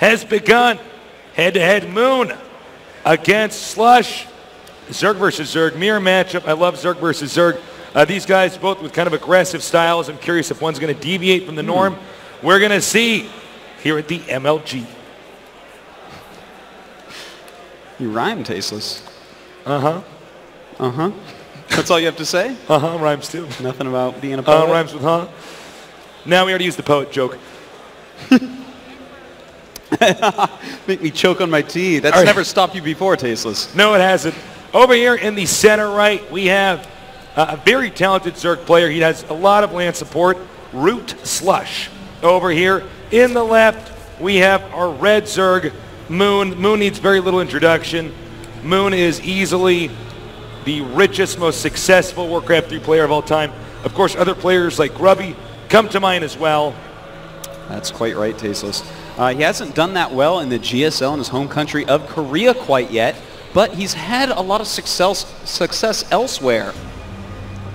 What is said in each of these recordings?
has begun. Head-to-head Moon against Slush. Zerg versus Zerg, mirror matchup. I love Zerg versus Zerg. These guys both with kind of aggressive styles. I'm curious if one's going to deviate from the norm. We're going to see here at the MLG. You rhyme, Tasteless. Uh-huh. Uh-huh. That's all you have to say? Uh-huh, rhymes too. Nothing about being a poet? Rhymes with huh. Now we already used the poet joke. Make me choke on my tea. That's never stopped you before, Tasteless. No, it hasn't. Over here in the center right, we have a very talented Zerg player. He has a lot of land support, ROOT.Slush. Over here in the left, we have our red Zerg, Moon. Moon needs very little introduction. Moon is easily the richest, most successful Warcraft 3 player of all time. Of course, other players like Grubby come to mind as well. That's quite right, Tasteless. He hasn't done that well in the GSL in his home country of Korea quite yet, but he's had a lot of success elsewhere.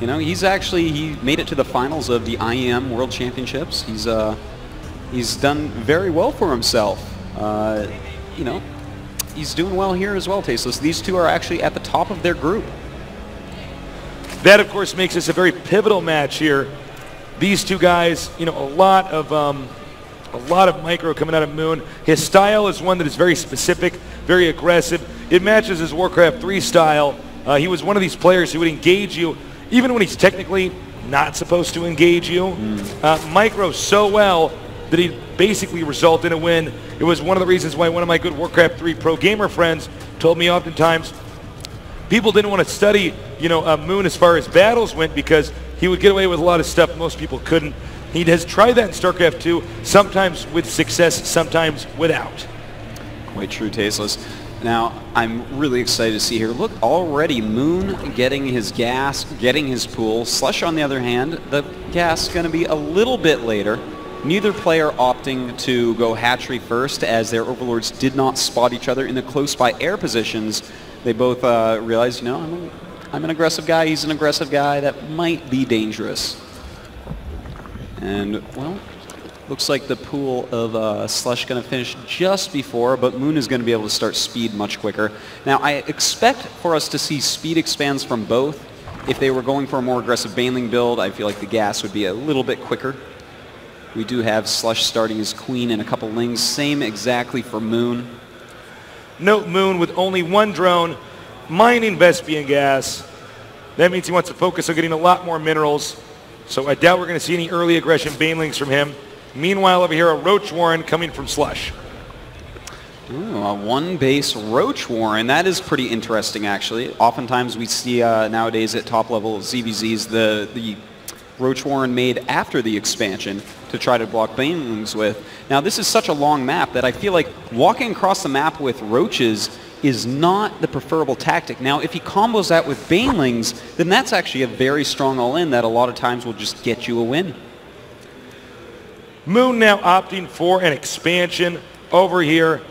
You know, he made it to the finals of the IEM World Championships. He's done very well for himself. You know, he's doing well here as well, Tasteless. These two are actually at the top of their group. That, of course, makes this a very pivotal match here. These two guys, you know, a lot of micro coming out of Moon. His style is one that is very specific, very aggressive. It matches his Warcraft 3 style. He was one of these players who would engage you even when he's technically not supposed to engage you. Micro so well that he basically result in a win. It was one of the reasons why one of my good Warcraft 3 pro gamer friends told me oftentimes people didn't want to study, you know, Moon as far as battles went because he would get away with a lot of stuff most people couldn't. He has tried that in Starcraft 2, sometimes with success, sometimes without. Quite true, Tasteless. Now, I'm really excited to see here. Look, already Moon getting his gas, getting his pool. Slush, on the other hand, the gas is going to be a little bit later. Neither player opting to go hatchery first as their overlords did not spot each other in the close-by air positions. They both realized, you know, I'm an aggressive guy, he's an aggressive guy. That might be dangerous. And, well, looks like the pool of Slush going to finish just before, but Moon is going to be able to start speed much quicker. Now, I expect for us to see speed expands from both. If they were going for a more aggressive Baneling build, I feel like the gas would be a little bit quicker. We do have Slush starting his Queen and a couple Lings. Same exactly for Moon. Note Moon with only one drone, mining Vespian gas. That means he wants to focus on getting a lot more minerals. So I doubt we're going to see any early aggression Banelings from him. Meanwhile, over here, a Roach Warren coming from Slush. Ooh, a one-base Roach Warren. That is pretty interesting, actually. Oftentimes we see nowadays at top-level ZVZs the Roach Warren made after the expansion to try to block Banelings with. Now, this is such a long map that I feel like walking across the map with Roaches is not the preferable tactic. Now, if he combos that with Banelings, then that's actually a very strong all-in that a lot of times will just get you a win. Moon now opting for an expansion over here,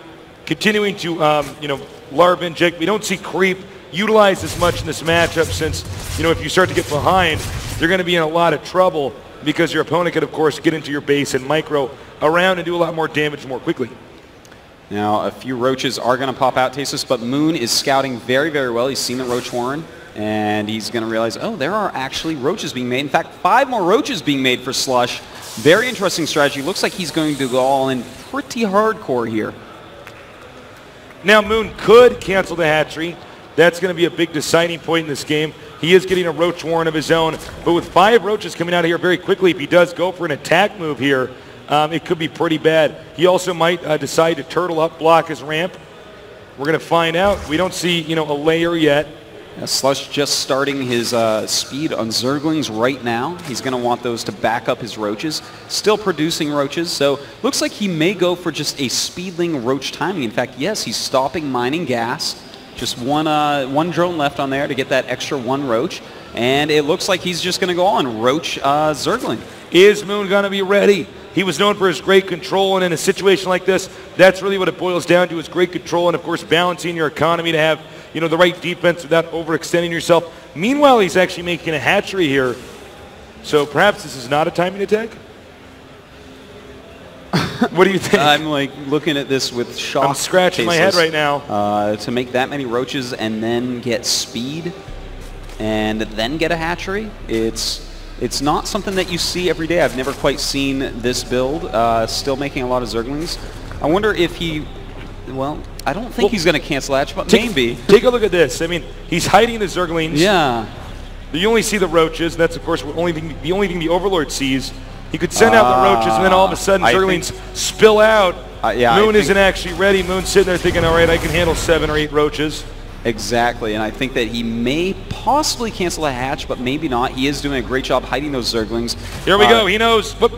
continuing to, you know, larva inject. We don't see creep utilized as much in this matchup since, you know, if you start to get behind, you're going to be in a lot of trouble because your opponent could, of course, get into your base and micro around and do a lot more damage more quickly. Now, a few Roaches are going to pop out, Tasteless, but Moon is scouting very, very well. He's seen the Roach Warren, and he's going to realize, oh, there are actually Roaches being made. In fact, 5 more Roaches being made for Slush. Very interesting strategy. Looks like he's going to go all in pretty hardcore here. Now, Moon could cancel the hatchery. That's going to be a big deciding point in this game. He is getting a Roach Warren of his own, but with 5 Roaches coming out of here very quickly, if he does go for an attack move here, it could be pretty bad. He also might decide to turtle up, block his ramp. We're going to find out. We don't see, you know, a layer yet. Yeah, Slush just starting his speed on Zerglings right now. He's going to want those to back up his Roaches. Still producing Roaches, so looks like he may go for just a Speedling Roach timing. In fact, yes, he's stopping mining gas. Just one drone left on there to get that extra 1 Roach. And it looks like he's just going to go on Roach Zergling. Is Moon going to be ready? He was known for his great control, and in a situation like this, that's really what it boils down to, is great control and, of course, balancing your economy to have, you know, the right defense without overextending yourself. Meanwhile, he's actually making a hatchery here, so perhaps this is not a timing attack? What do you think? I'm like looking at this with shock. I'm scratching my head right now. To make that many roaches and then get speed and then get a hatchery, it's not something that you see every day. I've never quite seen this build. Still making a lot of Zerglings. I wonder if he, well, I don't think he's going to cancel hatch, but maybe. Take a look at this. I mean, he's hiding the Zerglings. Yeah. You only see the roaches. And that's, of course, the only thing the Overlord sees. He could send out the roaches, and then all of a sudden, Zerglings spill out. Moon isn't actually ready. Moon's sitting there thinking, all right, I can handle 7 or 8 roaches. Exactly, and I think that he may possibly cancel a hatch, but maybe not. He is doing a great job hiding those Zerglings. Here we go. He knows. Whoop.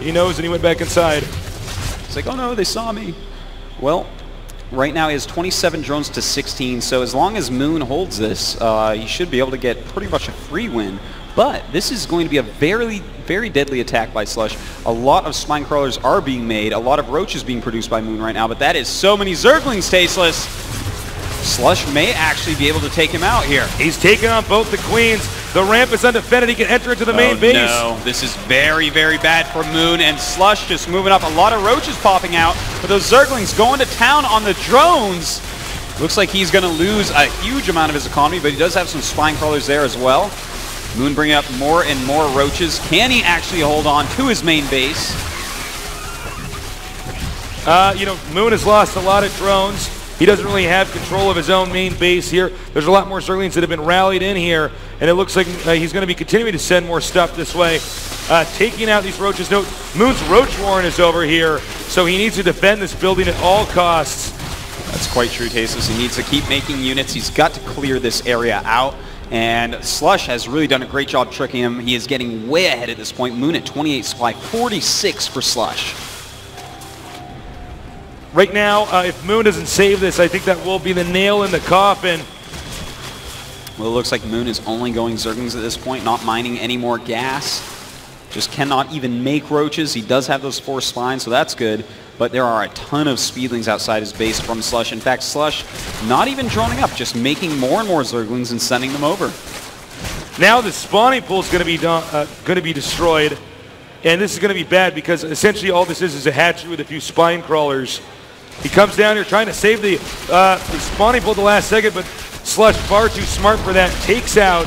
He knows, and he went back inside. It's like, oh no, they saw me. Well, right now he has 27 drones to 16, so as long as Moon holds this, he should be able to get pretty much a free win. But this is going to be a very, very deadly attack by Slush. A lot of spine crawlers are being made, a lot of roaches being produced by Moon right now, but that is so many Zerglings, Tasteless. Slush may actually be able to take him out here. He's taking on both the queens. The ramp is undefended. He can enter into the main base. No, this is very, very bad for Moon, and Slush just moving up. A lot of roaches popping out, but those Zerglings going to town on the drones. Looks like he's going to lose a huge amount of his economy, but he does have some spine crawlers there as well. Moon bringing up more and more roaches. Can he actually hold on to his main base? You know, Moon has lost a lot of drones. He doesn't really have control of his own main base here. There's a lot more Zerglings that have been rallied in here, and it looks like he's going to be continuing to send more stuff this way. Taking out these roaches. No, Moon's Roach Warren is over here, so he needs to defend this building at all costs. That's quite true, Tasteless. He needs to keep making units. He's got to clear this area out, and Slush has really done a great job tricking him. He is getting way ahead at this point. Moon at 28 supply, 46 for Slush. Right now, if Moon doesn't save this, I think that will be the nail in the coffin. Well, it looks like Moon is only going Zerglings at this point, not mining any more gas. Just cannot even make roaches. He does have those 4 spines, so that's good. But there are a ton of speedlings outside his base from Slush. In fact, Slush not even droning up, just making more and more Zerglings and sending them over. Now the spawning pool is going to be destroyed. And this is going to be bad because essentially all this is a hatchery with a few spine crawlers. He comes down here trying to save the spawning pool at the last second, but Slush, far too smart for that, takes out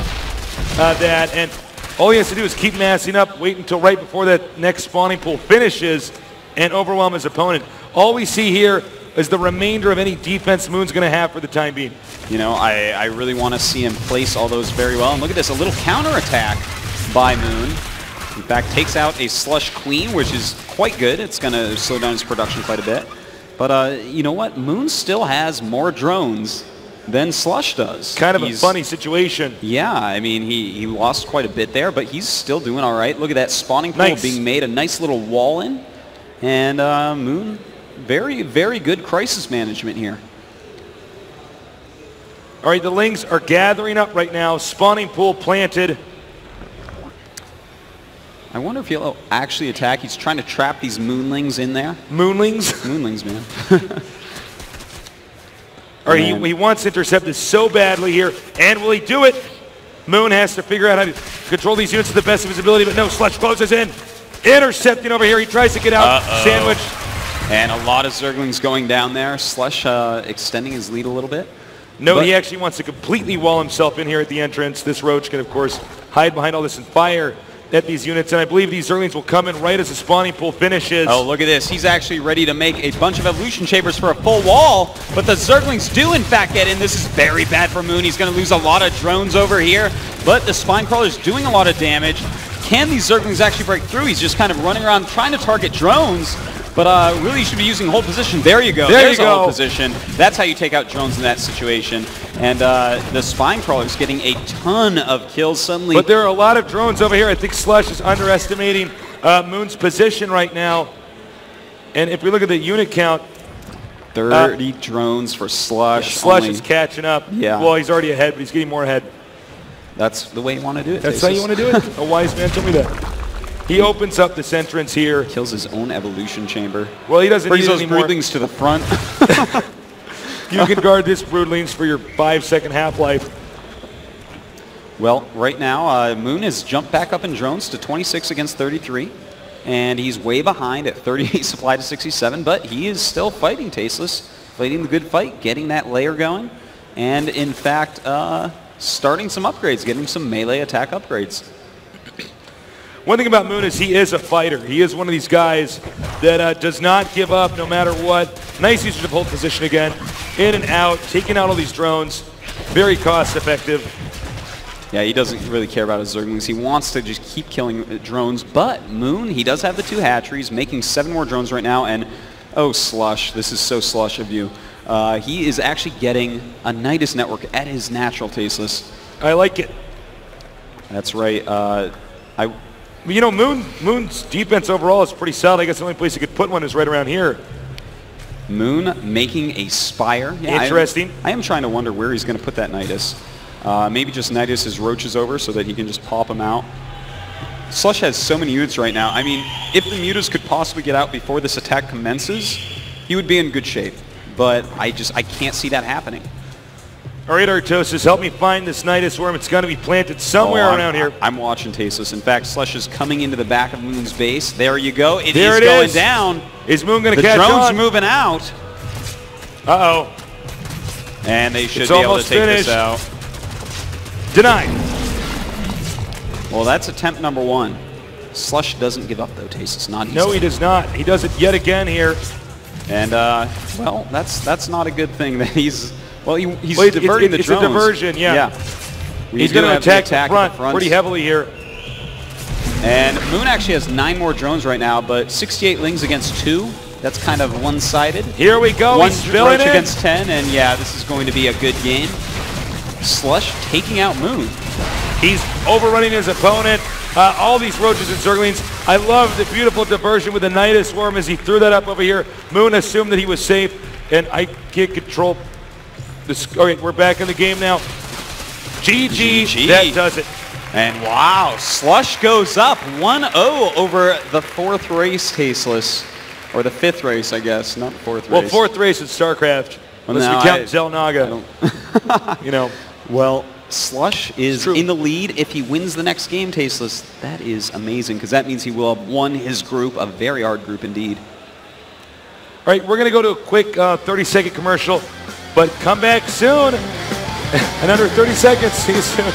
that, and all he has to do is keep massing up, wait until right before that next spawning pool finishes, and overwhelm his opponent. All we see here is the remainder of any defense Moon's going to have for the time being. You know, I really want to see him place all those very well. And look at this, a little counterattack by Moon. In fact, takes out a Slush Queen, which is quite good. It's going to slow down his production quite a bit. But you know what? Moon still has more drones than Slush does. Kind of a funny situation. Yeah, I mean, he lost quite a bit there, but he's still doing all right. Look at that spawning pool being made, a nice little wall in. And Moon, very, very good crisis management here. All right, the Lings are gathering up right now. Spawning pool planted. I wonder if he'll actually attack. He's trying to trap these Moonlings in there. Moonlings? Moonlings, man. All right, he wants to intercept this so badly here. And will he do it? Moon has to figure out how to control these units to the best of his ability, but no, Slush closes in. Intercepting over here. He tries to get out. Sandwich. And a lot of Zerglings going down there. Slush extending his lead a little bit. No, he actually wants to completely wall himself in here at the entrance. This Roach can, of course, hide behind all this and fire at these units, and I believe these Zerglings will come in right as the spawning pool finishes. Oh, look at this. He's actually ready to make a bunch of evolution chambers for a full wall, but the Zerglings do, in fact, get in. This is very bad for Moon. He's going to lose a lot of drones over here, but the spine crawler's doing a lot of damage. Can these Zerglings actually break through? He's just kind of running around trying to target drones, but really you should be using hold position. There you go. There's a hold position. That's how you take out drones in that situation. And the spine crawler's getting a ton of kills suddenly. But there are a lot of drones over here. I think Slush is underestimating Moon's position right now. And if we look at the unit count, 30 drones for Slush. Yeah, Slush is catching up. Yeah. Well, he's already ahead, but he's getting more ahead. That's the way you want to do it. That's how you want to do it? A wise man told me that. He opens up this entrance here. Kills his own evolution chamber. Well, he doesn't brings need those broodlings to the front. You can guard this broodlings for your 5-second half-life. Well, right now, Moon has jumped back up in drones to 26 against 33. And he's way behind at 38 supply to 67, but he is still fighting Tasteless, fighting the good fight, getting that layer going, and in fact, starting some upgrades, getting some melee attack upgrades. One thing about Moon is he is a fighter. He is one of these guys that does not give up no matter what. Nice usage of hold position again. In and out, taking out all these drones. Very cost effective. Yeah, he doesn't really care about his Zerglings. He wants to just keep killing drones. But Moon, he does have the 2 hatcheries, making 7 more drones right now. And oh, Slush, this is so Slush of you. He is actually getting a Nidus network at his natural Tasteless. I like it. That's right. You know, Moon's defense overall is pretty solid. I guess the only place you could put one is right around here. Moon making a Spire. Yeah, interesting. I am trying to wonder where he's going to put that Nidus. Maybe just Nidus his roaches over so that he can just pop them out. Slush has so many units right now. I mean, if the mutas could possibly get out before this attack commences, he would be in good shape. But I can't see that happening. All right, Artosis, help me find this Nidus worm. It's going to be planted somewhere around here. I'm watching Tasteless. In fact, Slush is coming into the back of Moon's base. There you go. It is going down. Is Moon going to catch on? The drone's moving out. Uh-oh. And they should be able to take this out. Denied. Well, that's attempt number 1. Slush doesn't give up, though, Tasteless. Not easily. No, he does not. He does it yet again here. And, well, that's not a good thing that he's... Well, he's diverting the drones. It's a diversion, yeah. He's going to attack the front pretty heavily here. And Moon actually has 9 more drones right now, but 68 lings against 2. That's kind of one-sided. Here we go. One roach against 10, and yeah, this is going to be a good game. Slush taking out Moon. He's overrunning his opponent. All these roaches and zerglings. I love the beautiful diversion with the Nidus worm as he threw that up over here. Moon assumed that he was safe, and I can't control this. All right, we're back in the game now. GG. That does it. And wow, Slush goes up 1-0 over the 4th race Tasteless. Or the 5th race, I guess, not 4th race. Well, 4th race is Starcraft. Well, unless we count Zelnaga. You know. Well, Slush is in the lead. If he wins the next game, Tasteless, that is amazing, because that means he will have won his group, a very hard group indeed. All right, we're going to go to a quick 30-second commercial, but come back soon. In under 30 seconds. See you soon.